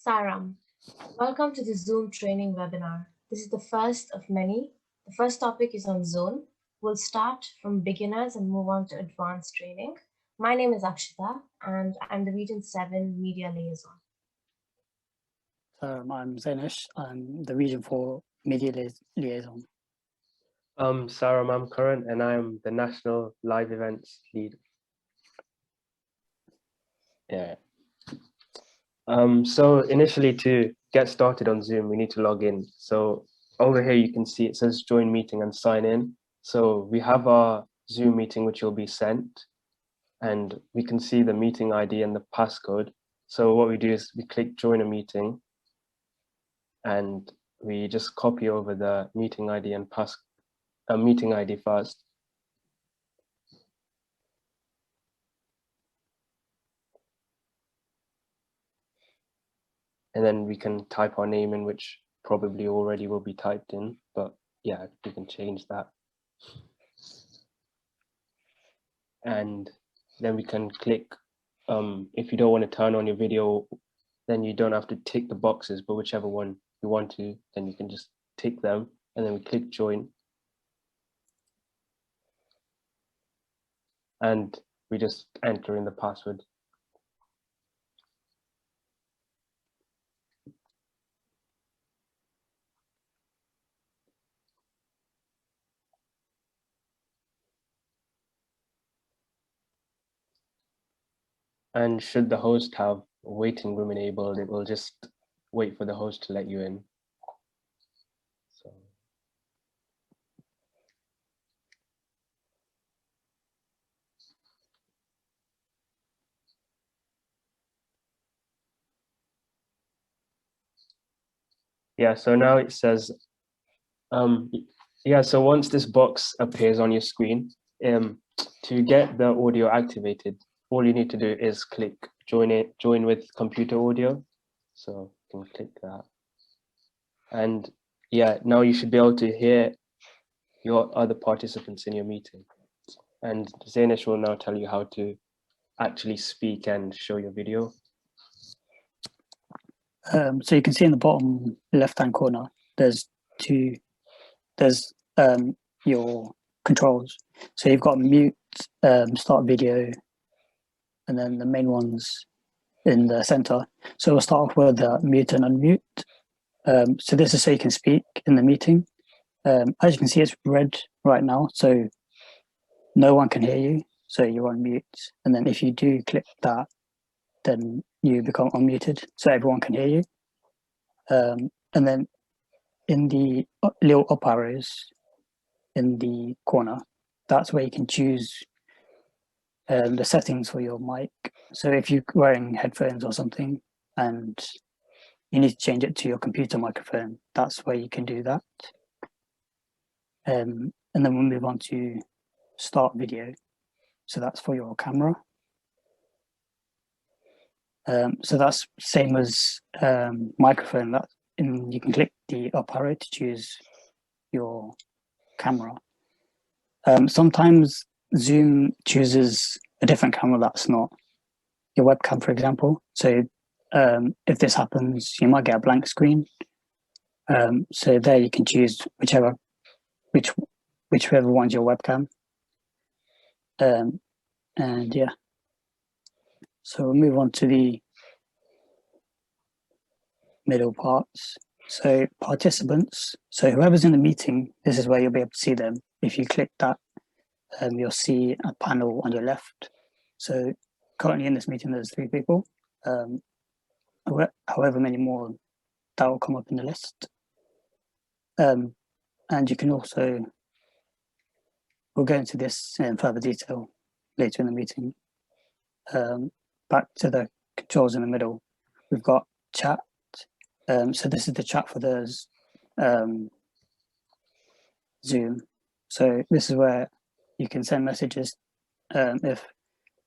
Saram, welcome to the Zoom training webinar. This is the first of many. The first topic is on Zone. We'll start from beginners and move on to advanced training. My name is Akshita and I'm the Region 7 Media Liaison. I'm Zenish. I'm the Region 4 Media Liaison. Saram, I'm Karan and I'm the National Live Events Lead. Yeah. So initially to get started on Zoom, we need to log in. So over here, you can see it says join meeting and sign in. So we have our Zoom meeting, which will be sent, and we can see the meeting ID and the passcode. So what we do is we click join a meeting and we just copy over the meeting ID and meeting ID first. And then we can type our name in, which probably already will be typed in, but yeah, we can change that. And then we can click, if you don't want to turn on your video, then you don't have to tick the boxes, but whichever one you want to, then you can just tick them, and then we click join. And we just enter in the password. And should the host have a waiting room enabled, it will just wait for the host to let you in. So. Yeah, so now it says, yeah, so once this box appears on your screen, to get the audio activated, all you need to do is click join with computer audio. So you can click that. And yeah, now you should be able to hear your other participants in your meeting. And Zanish will now tell you how to actually speak and show your video. So you can see in the bottom left-hand corner, there's your controls. So you've got mute, start video, and then the main ones in the center. So we'll start off with mute and unmute. So this is so you can speak in the meeting. As you can see, it's red right now, so no one can hear you, so you're on mute. And then if you do click that, then you become unmuted, so everyone can hear you. And then in the little up arrows in the corner, that's where you can choose the settings for your mic. So if you're wearing headphones or something and you need to change it to your computer microphone, that's where you can do that. And then we'll move on to start video. So that's for your camera. So that's same as microphone. You can click the up arrow to choose your camera. Sometimes Zoom chooses a different camera that's not your webcam, for example. So if this happens, you might get a blank screen. So there you can choose whichever one's your webcam. And yeah, so we'll move on to the middle parts. So participants, so whoever's in the meeting, this is where you'll be able to see them. If you click that, you'll see a panel on your left. So currently in this meeting, there's 3 people. However many more, that will come up in the list. And you can also, we'll go into this in further detail later in the meeting. Back to the controls in the middle, we've got chat. So this is the chat for the Zoom. So this is where you can send messages. If,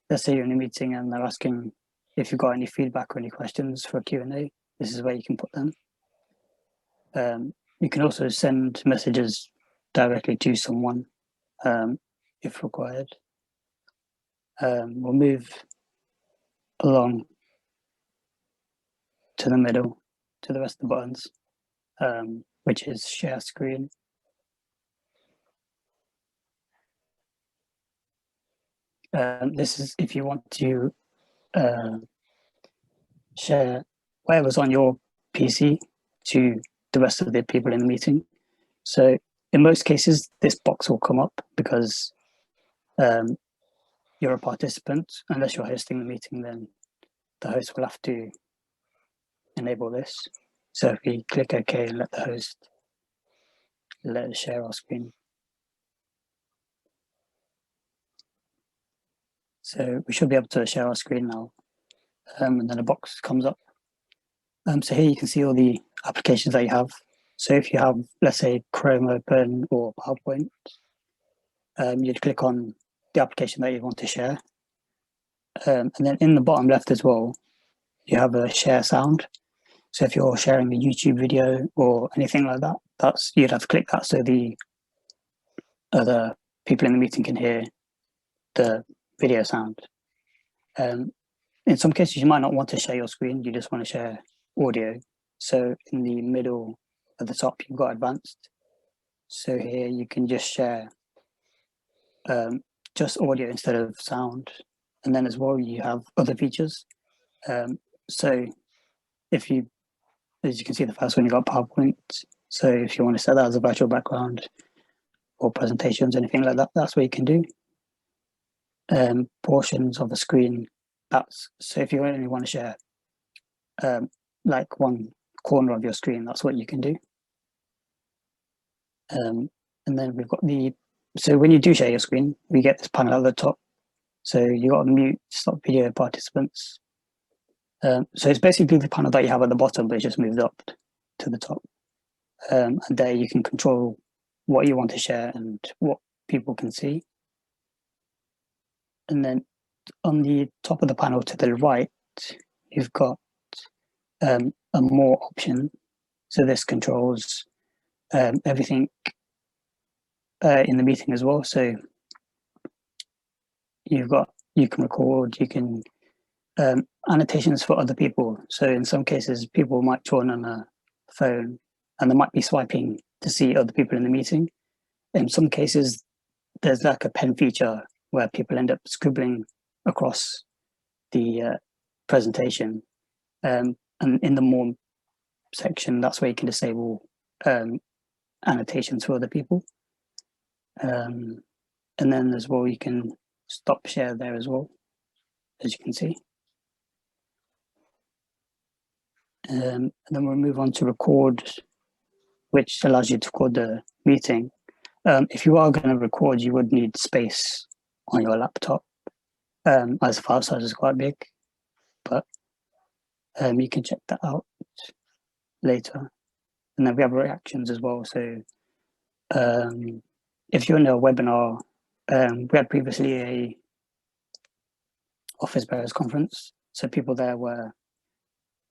let's say you're in a meeting and they're asking if you've got any feedback or any questions for a Q&A, this is where you can put them. You can also send messages directly to someone if required. We'll move along to to the middle, to the rest of the buttons, which is share screen. This is if you want to share whatever's on your PC to the rest of the people in the meeting. So in most cases, this box will come up because you're a participant. Unless you're hosting the meeting, then the host will have to enable this. So if we click OK and let the host let us share our screen. So we should be able to share our screen now. And then a box comes up. So here you can see all the applications that you have. So if you have, let's say, Chrome open or PowerPoint, you'd click on the application that you want to share. And then in the bottom left as well, you have a share sound. So if you're sharing a YouTube video or anything like that, you'd have to click that so the other people in the meeting can hear the video sound. In some cases, you might not want to share your screen, you just want to share audio. So in the middle at the top, you've got advanced. So here you can just share just audio instead of sound. And then as well, you have other features. So if you, as you can see, the first one, you got PowerPoint. So if you want to set that as a virtual background or presentations, anything like that, that's what you can do. Portions of the screen, so if you only want to share like one corner of your screen, that's what you can do. And then we've got so when you do share your screen, we get this panel at the top. So you got mute, stop video participants. So it's basically the panel that you have at the bottom, but it's just moved up to the top. And there you can control what you want to share and what people can see. And then on the top of the panel to the right, you've got a more option. So this controls everything in the meeting as well. So you can record, you can annotations for other people. So in some cases, people might join on a phone and they might be swiping to see other people in the meeting. In some cases, there's like a pen feature where people end up scribbling across the presentation. And in the more section, that's where you can disable annotations for other people. And then as well, you can stop share there as well, as you can see. And then we'll move on to record, which allows you to record the meeting. If you are going to record, you would need space on your laptop, as the file size is quite big, but you can check that out later. And then we have reactions as well. So if you're in a webinar, we had previously a Office Bearers conference. So people there were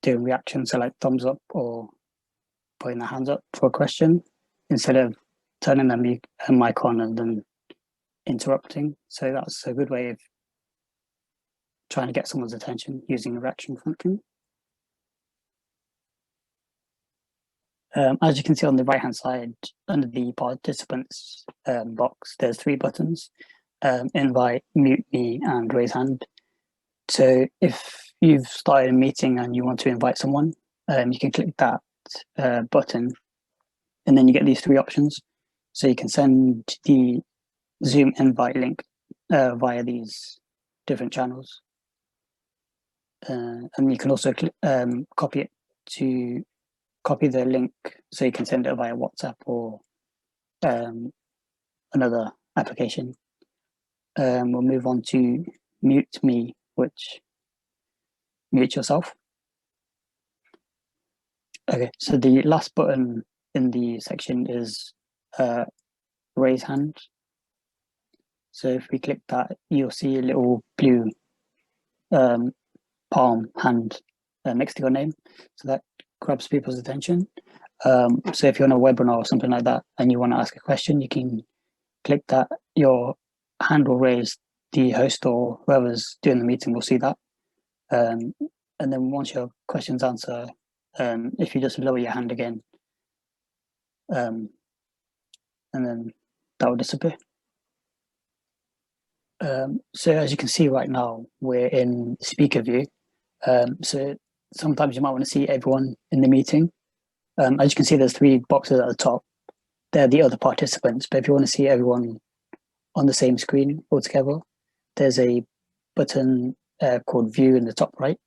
doing reactions, so like thumbs up or putting their hands up for a question instead of turning their mic on and then interrupting. So that's a good way of trying to get someone's attention using the reaction function. As you can see on the right hand side under the participants box, there's 3 buttons: invite, mute me, and raise hand. So if you've started a meeting and you want to invite someone, you can click that button and then you get these 3 options. So you can send the Zoom invite link via these different channels. And you can also copy the link so you can send it via WhatsApp or another application. We'll move on to mute me, which mute yourself. Okay, so the last button in the section is raise hand. So if we click that, you'll see a little blue palm hand next to your name. So that grabs people's attention. So if you're on a webinar or something like that and you want to ask a question, you can click that. Your hand will raise, the host or whoever's doing the meeting will see that. And then once your question's answered, if you just lower your hand again, and then that will disappear. So as you can see right now, we're in speaker view. So sometimes you might want to see everyone in the meeting. As you can see, there's 3 boxes at the top. They're the other participants, but if you want to see everyone on the same screen altogether, there's a button called View in the top right.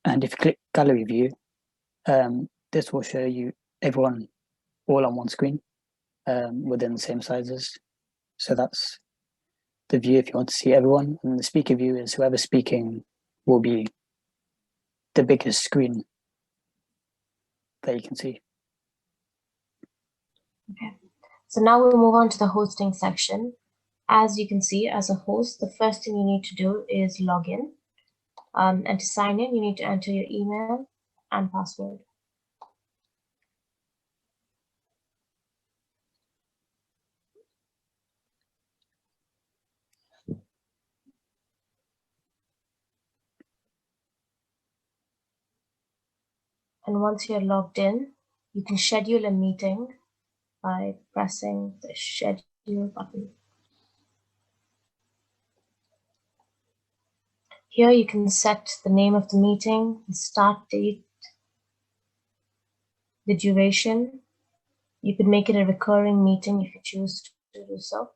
And if you click Gallery View, this will show you everyone all on one screen within the same sizes. So that's the view if you want to see everyone. And the speaker view is whoever's speaking will be the biggest screen that you can see. Okay, so now we'll move on to the hosting section. As you can see, as a host, the first thing you need to do is log in. And to sign in, you need to enter your email and password. And once you're logged in, you can schedule a meeting by pressing the schedule button. Here you can set the name of the meeting, the start date, the duration. You could make it a recurring meeting if you choose to do so.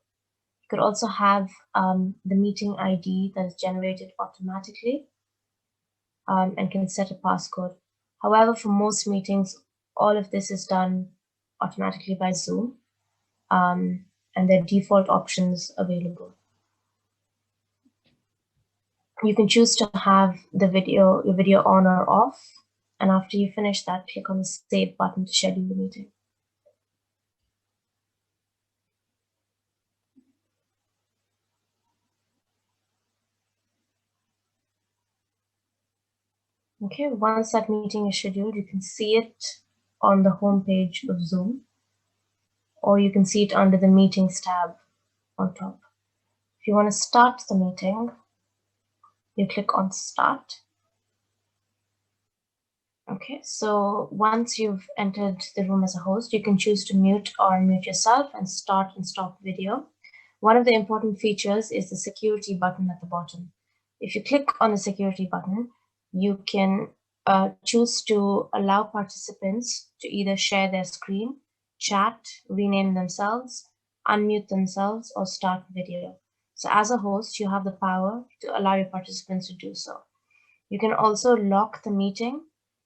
You could also have the meeting ID that is generated automatically and can set a passcode. However, for most meetings, all of this is done automatically by Zoom, and there are default options available. You can choose to have your video on or off, and after you finish that, click on the Save button to schedule the meeting. Okay, once that meeting is scheduled, you can see it on the home page of Zoom, or you can see it under the Meetings tab on top. If you want to start the meeting, you click on Start. Okay, so once you've entered the room as a host, you can choose to mute or unmute yourself and start and stop video. One of the important features is the security button at the bottom. If you click on the security button, you can choose to allow participants to either share their screen, chat, rename themselves, unmute themselves, or start video. So as a host, you have the power to allow your participants to do so. You can also lock the meeting,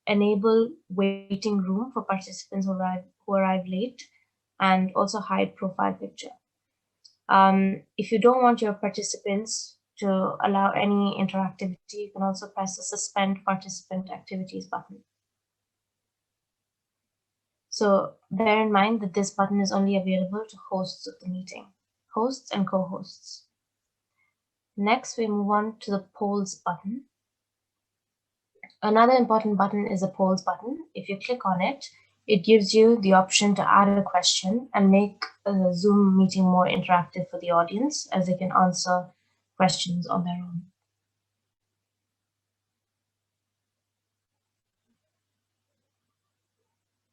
enable waiting room for participants who arrive late, and also hide profile picture. If you don't want your participants to allow any interactivity, you can also press the Suspend Participant Activities button. So bear in mind that this button is only available to hosts of the meeting, hosts and co-hosts. Next, we move on to the polls button. Another important button is the polls button. If you click on it, it gives you the option to add a question and make the Zoom meeting more interactive for the audience, as they can answer questions on their own.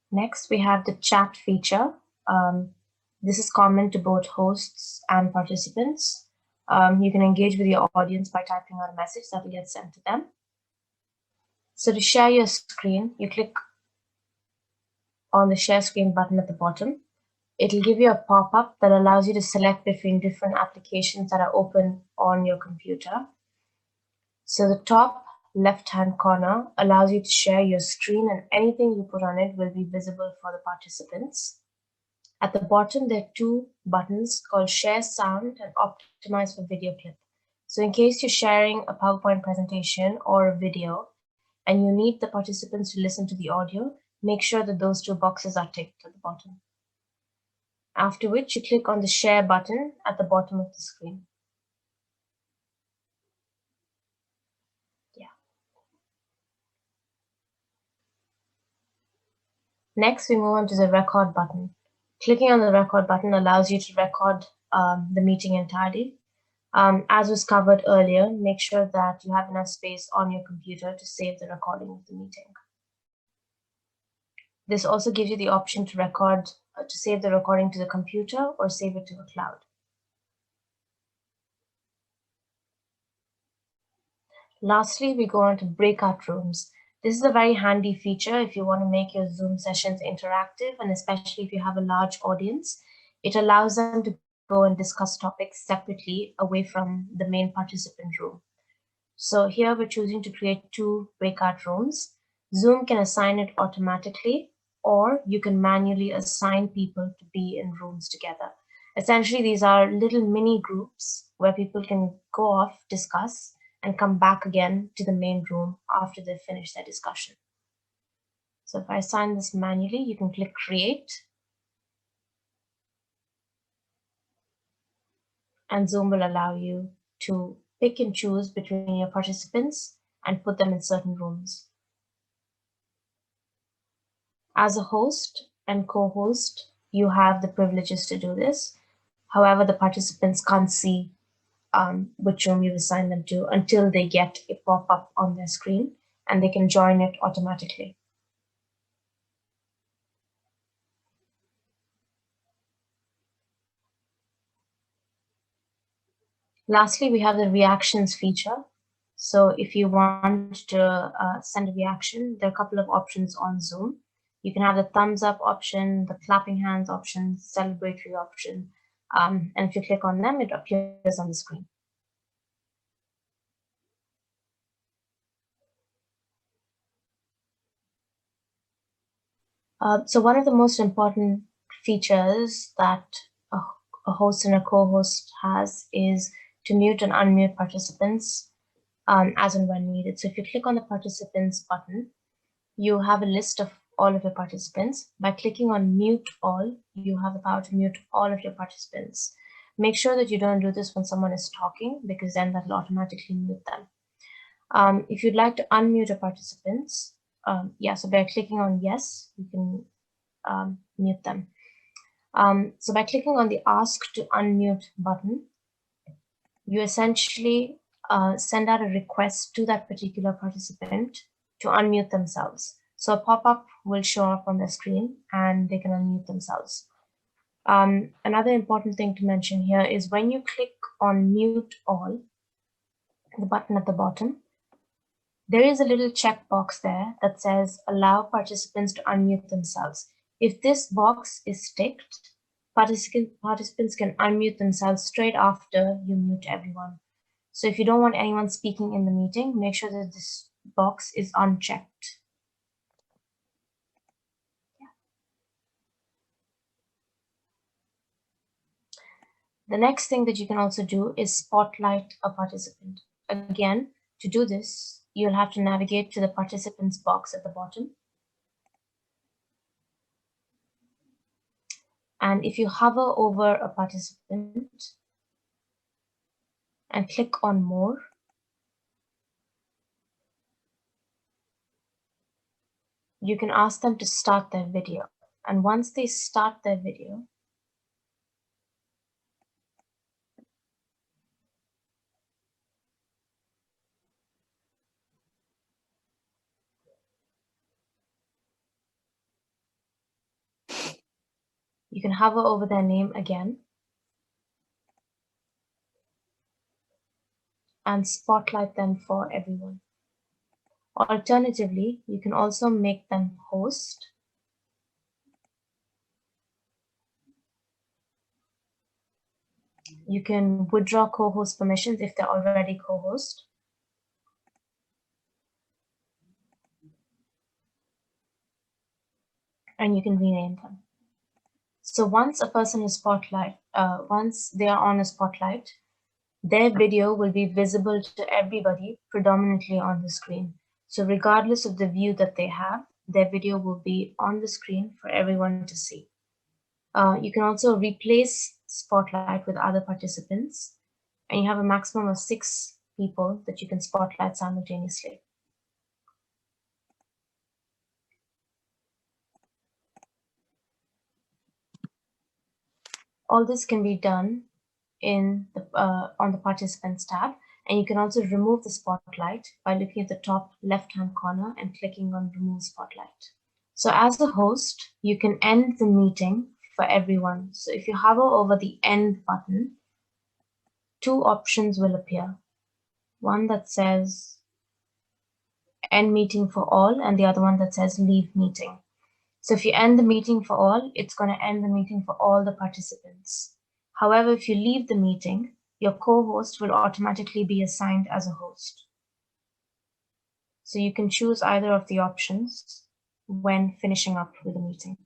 Next, we have the chat feature. This is common to both hosts and participants. You can engage with your audience by typing out a message that will get sent to them. So to share your screen, you click on the share screen button at the bottom. It'll give you a pop-up that allows you to select between different applications that are open on your computer. So the top left-hand corner allows you to share your screen, and anything you put on it will be visible for the participants. At the bottom, there are 2 buttons called Share Sound and Optimize for Video Clip. So in case you're sharing a PowerPoint presentation or a video and you need the participants to listen to the audio, make sure that those 2 boxes are ticked at the bottom. After which, you click on the Share button at the bottom of the screen. Next, we move on to the Record button. Clicking on the Record button allows you to record the meeting entirely. As was covered earlier, make sure that you have enough space on your computer to save the recording of the meeting. This also gives you the option to record, to save the recording to the computer or save it to a cloud. Lastly, we go on to breakout rooms. This is a very handy feature if you want to make your Zoom sessions interactive, and especially if you have a large audience. It allows them to go and discuss topics separately away from the main participant room. So here we're choosing to create 2 breakout rooms. Zoom can assign it automatically, or you can manually assign people to be in rooms together. Essentially, these are little mini groups where people can go off, discuss, and come back again to the main room after they've finished their discussion. So if I assign this manually, you can click create, and Zoom will allow you to pick and choose between your participants and put them in certain rooms. As a host and co-host, you have the privileges to do this. However, the participants can't see which room you've assigned them to until they get a pop-up on their screen, and they can join it automatically. Lastly, we have the reactions feature. So if you want to send a reaction, there are a couple of options on Zoom. You can have the thumbs up option, the clapping hands option, celebratory option, and if you click on them, it appears on the screen. So one of the most important features that a host and a co-host has is to mute and unmute participants as and when needed. So if you click on the participants button, you have a list of all of your participants. By clicking on mute all, you have the power to mute all of your participants. Make sure that you don't do this when someone is talking, because then that will automatically mute them. If you'd like to unmute your participants, so by clicking on yes, you can mute them. So by clicking on the ask to unmute button, you essentially send out a request to that particular participant to unmute themselves. So a pop-up will show up on the screen and they can unmute themselves. Another important thing to mention here is when you click on mute all, the button at the bottom, there is a little checkbox there that says allow participants to unmute themselves. If this box is ticked, participants can unmute themselves straight after you mute everyone. So if you don't want anyone speaking in the meeting, make sure that this box is unchecked. The next thing that you can also do is spotlight a participant. Again, to do this, you'll have to navigate to the participants box at the bottom. And if you hover over a participant and click on more, you can ask them to start their video. And once they start their video, you can hover over their name again and spotlight them for everyone. Alternatively, you can also make them host. You can withdraw co-host permissions if they're already co-host. And you can rename them. So once a person is once they are on a spotlight, their video will be visible to everybody predominantly on the screen. So regardless of the view that they have, their video will be on the screen for everyone to see. You can also replace spotlight with other participants, and you have a maximum of 6 people that you can spotlight simultaneously. All this can be done in on the participants tab, and you can also remove the spotlight by looking at the top left-hand corner and clicking on remove spotlight. So as a host, you can end the meeting for everyone. So if you hover over the end button, two options will appear. One that says end meeting for all, and the other one that says leave meeting. So if you end the meeting for all, it's going to end the meeting for all the participants. However, if you leave the meeting, your co-host will automatically be assigned as a host. So you can choose either of the options when finishing up with the meeting.